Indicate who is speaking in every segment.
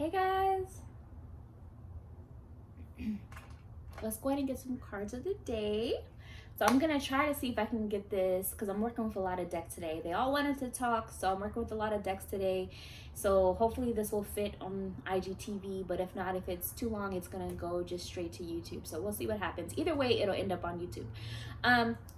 Speaker 1: Hey guys, let's go ahead and get some cards of the day. So I'm gonna try to see if I can get this because I'm working with a lot of decks today. They all wanted to talk, so I'm working with a lot of decks today. So hopefully this will fit on IGTV, but if not, if it's too long, it's gonna go just straight to YouTube. So we'll see what happens. Either way, it'll end up on YouTube.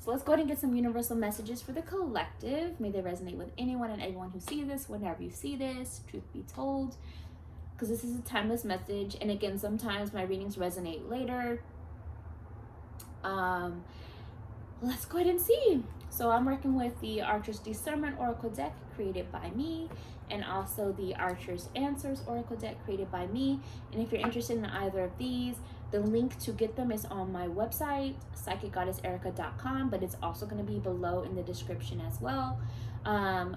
Speaker 1: So let's go ahead and get some universal messages for the collective. May they resonate with anyone and everyone who sees this, whenever you see this, truth be told. Because this is a timeless message, and again, sometimes my readings resonate later. Let's go ahead and see. So I'm working with the Archer's Discernment Oracle deck created by me, and also the Archer's Answers Oracle deck created by me. And if you're interested in either of these, the link to get them is on my website, psychicgoddesserica.com, but it's also going to be below in the description as well,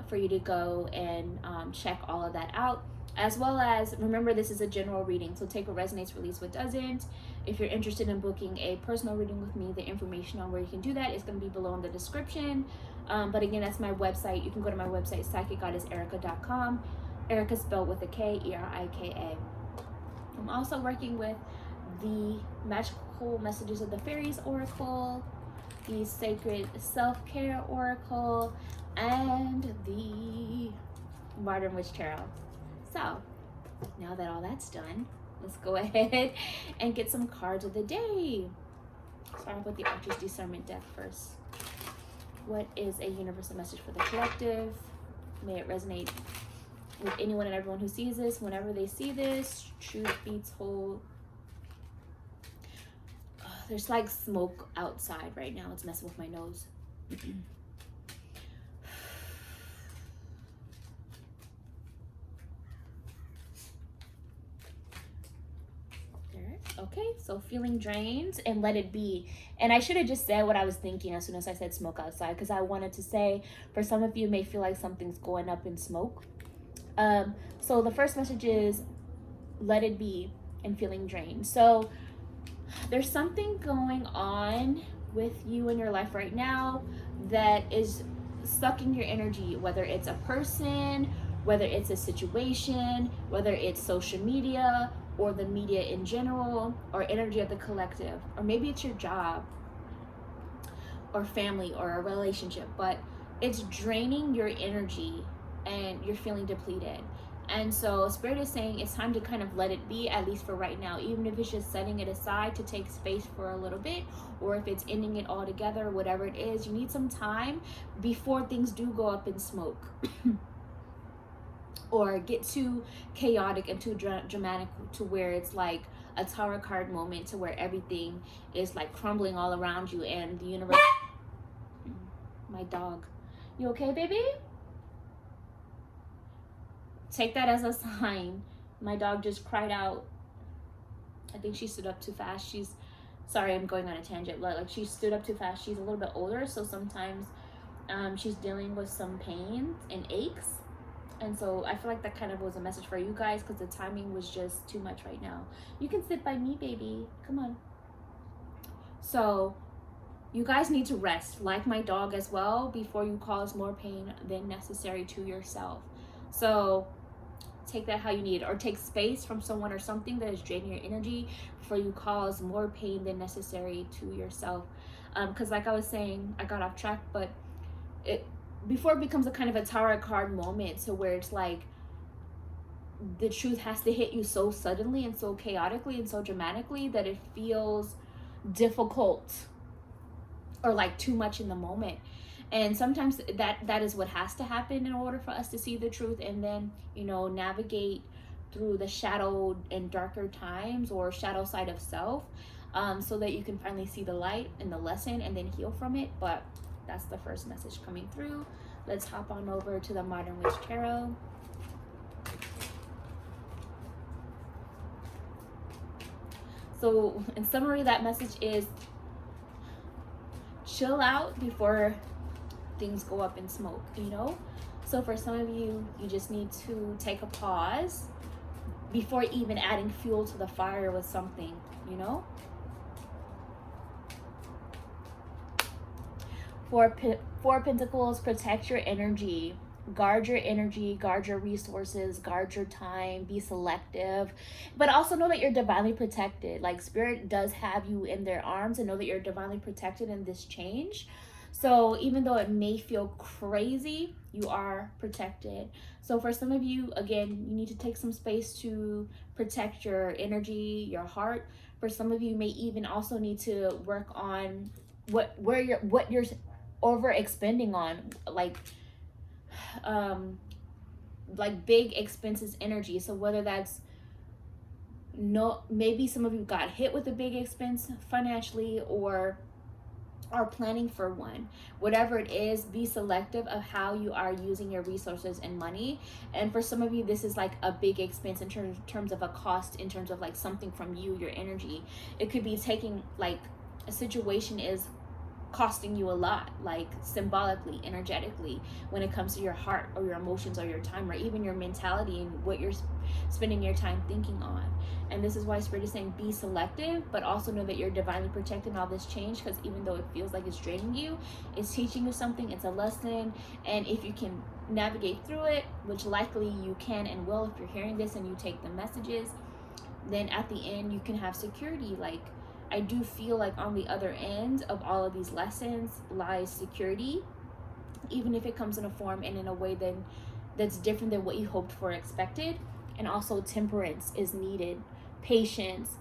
Speaker 1: for you to go and check all of that out. As well as, remember, this is a general reading, so take what resonates, release what doesn't. If you're interested in booking a personal reading with me, the information on where you can do that is going to be below in the description. But again, that's my website. You can go to my website, psychicgoddesserica.com. Erica spelled with a K, E-R-I-K-A. I'm also working with the Magical Messages of the Fairies Oracle, the Sacred Self-Care Oracle, and the Modern Witch Tarot. So, now that all that's done, let's go ahead and get some cards of the day. Start with the Archer's Discernment deck first. What is a universal message for the collective? May it resonate with anyone and everyone who sees this, whenever they see this. Truth be told, there's like smoke outside right now. It's messing with my nose. Okay, so feeling drained and let it be. And I should have just said what I was thinking as soon as I said smoke outside, because I wanted to say, for some of you may feel like something's going up in smoke. So the first message is let it be and feeling drained. So there's something going on with you in your life right now that is sucking your energy, whether it's a person, whether it's a situation, whether it's social media, or the media in general, or energy of the collective, or maybe it's your job or family or a relationship, but it's draining your energy and you're feeling depleted. And so Spirit is saying it's time to kind of let it be, at least for right now, even if it's just setting it aside to take space for a little bit, or if it's ending it all together, whatever it is, you need some time before things do go up in smoke. Or get too chaotic and too dramatic to where it's like a Tower card moment, to where everything is like crumbling all around you and the universe. My dog. You okay, baby? Take that as a sign. My dog just cried out. I think she stood up too fast. Sorry, I'm going on a tangent, but like she stood up too fast. She's a little bit older, so sometimes she's dealing with some pains and aches. And so I feel like that kind of was a message for you guys, because the timing was just too much right now. You can sit by me, baby. Come on. So you guys need to rest, like my dog as well, before you cause more pain than necessary to yourself. So take that how you need, or take space from someone or something that is draining your energy before you cause more pain than necessary to yourself. Because like I was saying, I got off track, but before it becomes a kind of a Tower card moment, to where it's like the truth has to hit you so suddenly and so chaotically and so dramatically that it feels difficult or like too much in the moment. And sometimes that is what has to happen in order for us to see the truth, and then, you know, navigate through the shadow and darker times, or shadow side of self, so that you can finally see the light and the lesson and then heal from it. But that's the first message coming through. Let's hop on over to the Modern Witch Tarot. So in summary, that message is chill out before things go up in smoke, you know? So for some of you, you just need to take a pause before even adding fuel to the fire with something, you know? Four Pentacles, protect your energy. Guard your energy, guard your resources, guard your time, be selective, but also know that you're divinely protected. Like, spirit does have you in their arms, and know that you're divinely protected in this change. So even though it may feel crazy, you are protected. So for some of you, again, you need to take some space to protect your energy, your heart. For some of you, may even also need to work on what you're over expending on, um big expenses energy. So whether that's, no, maybe some of you got hit with a big expense financially, or are planning for one. Whatever it is, be selective of how you are using your resources and money. And for some of you, this is like a big expense in terms of a cost, in terms of like something from you, your energy. It could be taking, like, a situation is costing you a lot, like symbolically, energetically, when it comes to your heart or your emotions or your time, or even your mentality and what you're spending your time thinking on. And this is why Spirit is saying be selective, but also know that you're divinely protected in all this change, because even though it feels like it's draining you, it's teaching you something, it's a lesson. And if you can navigate through it, which likely you can and will if you're hearing this and you take the messages, then at the end you can have security. Like, I do feel like on the other end of all of these lessons lies security, even if it comes in a form and in a way that's different than what you hoped for or expected. And also temperance is needed, patience,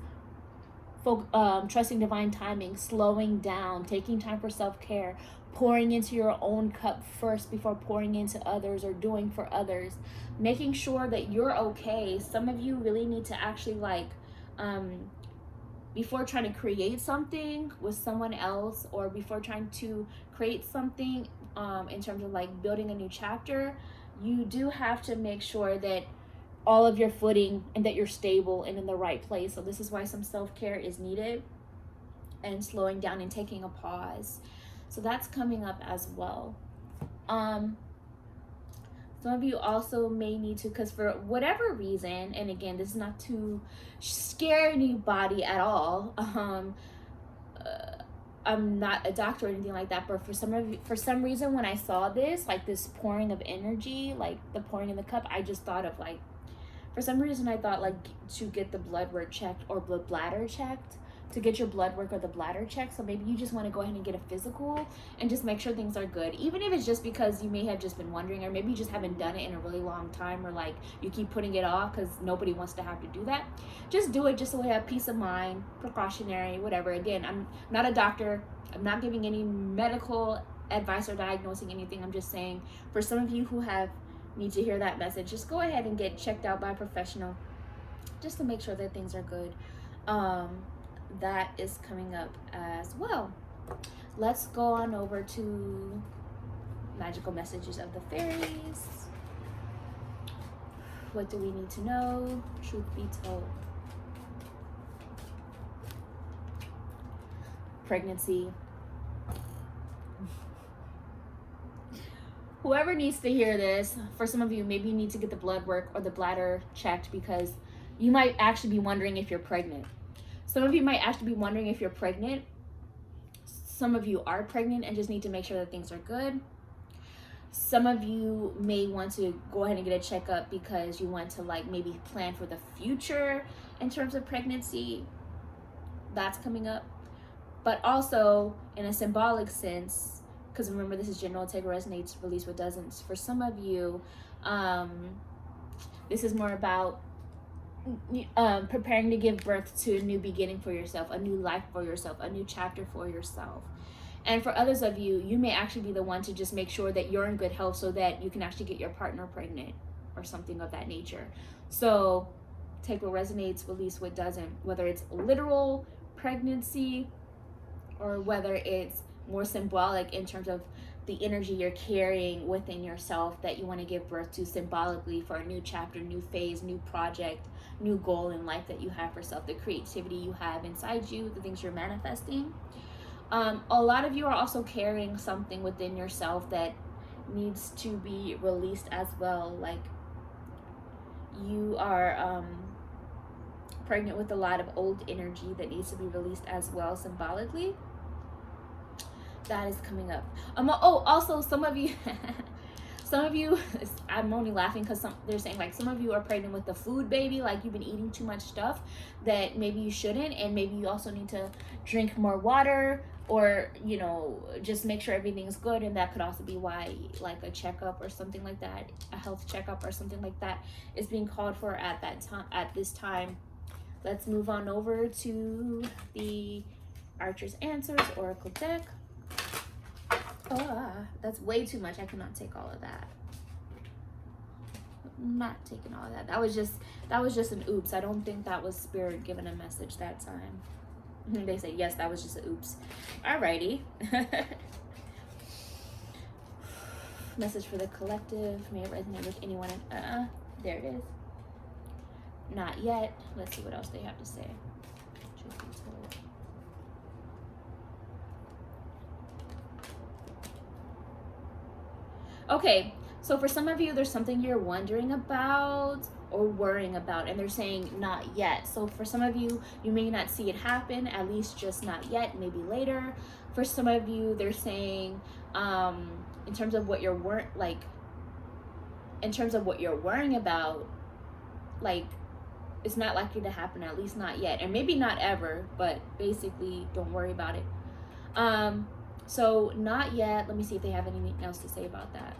Speaker 1: trusting divine timing, slowing down, taking time for self-care, pouring into your own cup first before pouring into others or doing for others, making sure that you're okay. Some of you really need to actually, like, before trying to create something with someone else, or before trying to create something in terms of like building a new chapter, you do have to make sure that all of your footing and that you're stable and in the right place. So this is why some self-care is needed, and slowing down and taking a pause. So that's coming up as well. Some of you also may need to, because for whatever reason, and again, this is not to scare anybody at all. I'm not a doctor or anything like that, but for some reason, when I saw this, like this pouring of energy, like the pouring in the cup, I just thought of, like, for some reason, I thought, like, to get the blood work checked or the bladder checked, to get your blood work or the bladder checked. So maybe you just want to go ahead and get a physical and just make sure things are good, even if it's just because you may have just been wondering, or maybe you just haven't done it in a really long time, or like you keep putting it off because nobody wants to have to do that. Just do it, just so we have peace of mind, precautionary, whatever. Again, I'm not a doctor, I'm not giving any medical advice or diagnosing anything. I'm just saying, for some of you who need to hear that message, just go ahead and get checked out by a professional, just to make sure that things are good. That is coming up as well. Let's go on over to magical messages of the fairies. What do we need to know? Truth be told. Pregnancy. Whoever needs to hear this, for some of you, maybe you need to get the blood work or the bladder checked, because you might actually be wondering if you're pregnant. Some of you might actually be wondering if you're pregnant. Some of you are pregnant and just need to make sure that things are good. Some of you may want to go ahead and get a checkup because you want to, like, maybe plan for the future in terms of pregnancy. That's coming up. But also in a symbolic sense, because remember, this is general, take what resonates, release what doesn't. For some of you, this is more about preparing to give birth to a new beginning for yourself, a new life for yourself, a new chapter for yourself. And for others of you, you may actually be the one to just make sure that you're in good health so that you can actually get your partner pregnant or something of that nature. So take what resonates, release what doesn't, whether it's literal pregnancy or whether it's more symbolic in terms of the energy you're carrying within yourself that you want to give birth to symbolically for a new chapter, new phase, new project, new goal in life that you have for self, the creativity you have inside you, the things you're manifesting. A lot of you are also carrying something within yourself that needs to be released as well. Like, you are pregnant with a lot of old energy that needs to be released as well, symbolically. That is coming up. Also, some of you some of you, I'm only laughing because they're saying like some of you are pregnant with the food baby, like you've been eating too much stuff that maybe you shouldn't, and maybe you also need to drink more water, or you know, just make sure everything's good. And that could also be why like a checkup or something like that, a health checkup or something like that, is being called for at that time, at this time. Let's move on over to the Archer's Answers Oracle deck. Oh, that's way too much. I cannot take all of that. I'm not taking all of that. That was just an oops. I don't think that was Spirit giving a message that time. They say yes, that was just an oops. Alrighty. Message for the collective. May it resonate with anyone. There it is. Not yet. Let's see what else they have to say. Truth be told. Okay, so for some of you, there's something you're wondering about or worrying about, and they're saying not yet. So for some of you, you may not see it happen, at least just not yet, maybe later. For some of you, they're saying in terms of what you're worrying about, like it's not likely to happen, at least not yet, and maybe not ever, but basically don't worry about it. So not yet. Let me see if they have anything else to say about that.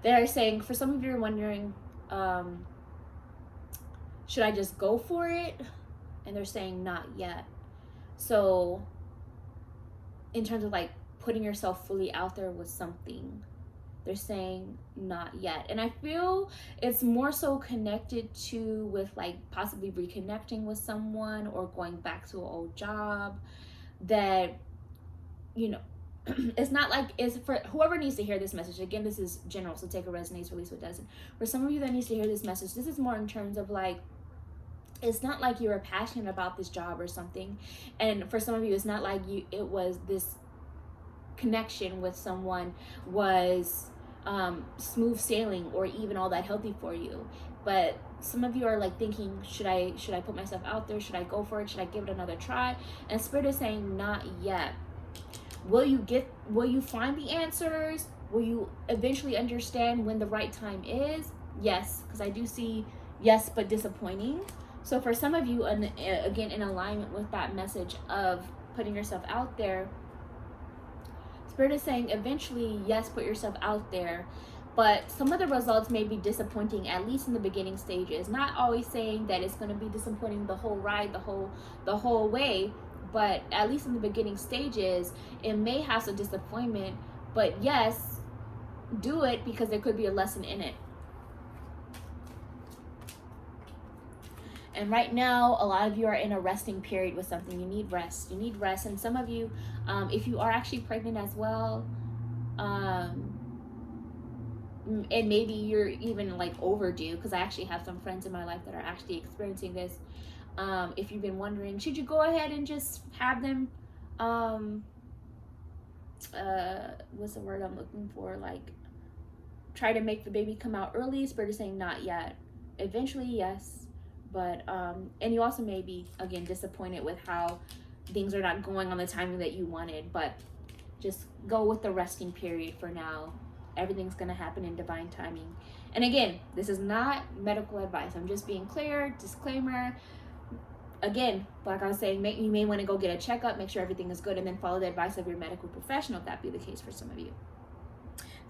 Speaker 1: They're saying for some of you are wondering, should I just go for it? And they're saying not yet. So in terms of like putting yourself fully out there with something, they're saying not yet. And I feel it's more so connected to with like possibly reconnecting with someone or going back to an old job, that, you know, it's not like, it's for whoever needs to hear this message. Again, this is general, so take what resonates, release what doesn't. For some of you that needs to hear this message, this is more in terms of like, it's not like you were passionate about this job or something. And for some of you, it's not like it was this connection with someone was smooth sailing or even all that healthy for you. But some of you are like thinking, should I put myself out there? Should I go for it? Should I give it another try? And Spirit is saying not yet. Will you find the answers? Will you eventually understand when the right time is? Yes, because I do see yes, but disappointing. So for some of you, again, in alignment with that message of putting yourself out there, Spirit is saying eventually, yes, put yourself out there, but some of the results may be disappointing, at least in the beginning stages. Not always saying that it's going to be disappointing the whole ride, the whole way, but at least in the beginning stages, it may have some disappointment. But yes, do it because there could be a lesson in it. And right now, a lot of you are in a resting period with something. You need rest. And some of you, if you are actually pregnant as well, and maybe you're even like overdue, because I actually have some friends in my life that are actually experiencing this. If you've been wondering, should you go ahead and just have them, what's the word I'm looking for? Like, try to make the baby come out early? Spirit is saying not yet. Eventually, yes. But and you also may be, again, disappointed with how things are not going on the timing that you wanted, but just go with the resting period for now. Everything's going to happen in divine timing. And again, this is not medical advice. I'm just being clear, disclaimer. Again, like I was saying, you may want to go get a checkup, make sure everything is good, and then follow the advice of your medical professional if that be the case for some of you.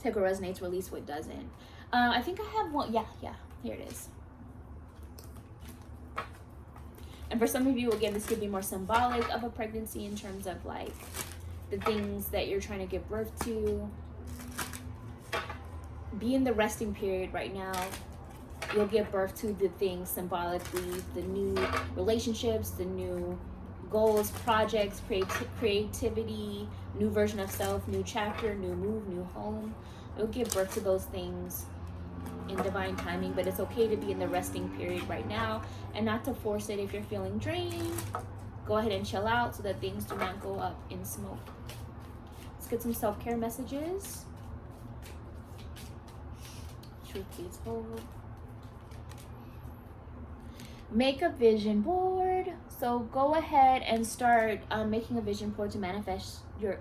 Speaker 1: Take what resonates, release what doesn't. I think I have one. Yeah, here it is. And for some of you, again, this could be more symbolic of a pregnancy in terms of like the things that you're trying to give birth to. Be in the resting period right now. You'll give birth to the things symbolically, the new relationships, the new goals, projects, creativity, new version of self, new chapter, new move, new home. You'll give birth to those things in divine timing, but it's okay to be in the resting period right now and not to force it. If you're feeling drained, go ahead and chill out so that things do not go up in smoke. Let's get some self-care messages. Truth be told. Make a vision board. So go ahead and start making a vision board to manifest your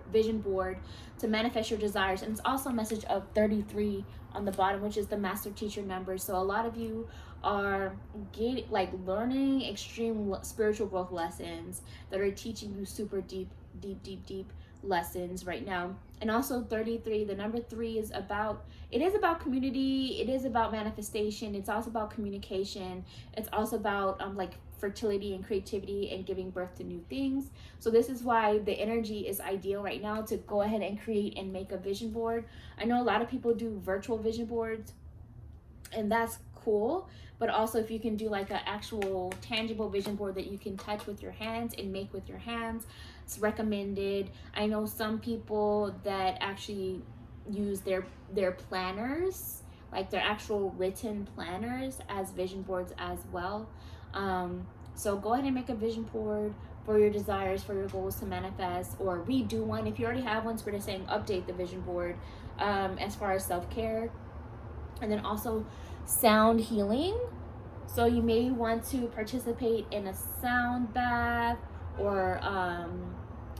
Speaker 1: desires. And it's also a message of 33 on the bottom, which is the master teacher number. So a lot of you are learning extreme spiritual growth lessons that are teaching you super deep lessons right now. And also 33, the number 3 is about community, it is about manifestation, it's also about communication, it's also about fertility and creativity and giving birth to new things. So this is why the energy is ideal right now to go ahead and create and make a vision board. I know a lot of people do virtual vision boards, and that's cool, but also if you can do like an actual tangible vision board that you can touch with your hands and make with your hands, it's recommended. I know some people that actually use their planners, like their actual written planners, as vision boards as well. So go ahead and make a vision board for your desires, for your goals to manifest, or redo one. If you already have one, so we're just saying update the vision board as far as self-care. And then also sound healing. So you may want to participate in a sound bath, or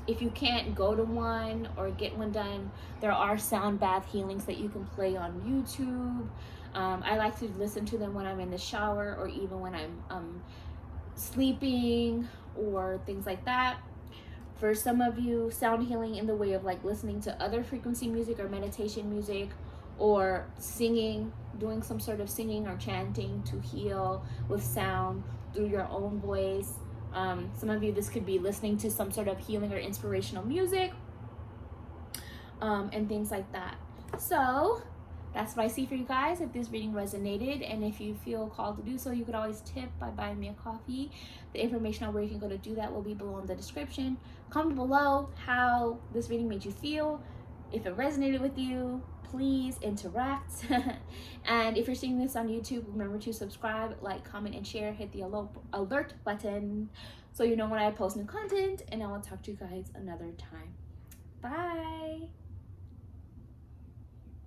Speaker 1: if you can't go to one or get one done, there are sound bath healings that you can play on YouTube. I like to listen to them when I'm in the shower, or even when I'm sleeping, or things like that. For some of you, sound healing in the way of like listening to other frequency music or meditation music, or singing, doing some sort of singing or chanting to heal with sound through your own voice. Some of you, this could be listening to some sort of healing or inspirational music, and things like that. So that's what I see for you guys. If this reading resonated, and if you feel called to do so, you could always tip by buying me a coffee. The information on where you can go to do that will be below in the description. Comment below how this reading made you feel. If it resonated with you, please interact. And if you're seeing this on YouTube, remember to subscribe, like, comment, and share. Hit the alert button so you know when I post new content, and I will talk to you guys another time. Bye.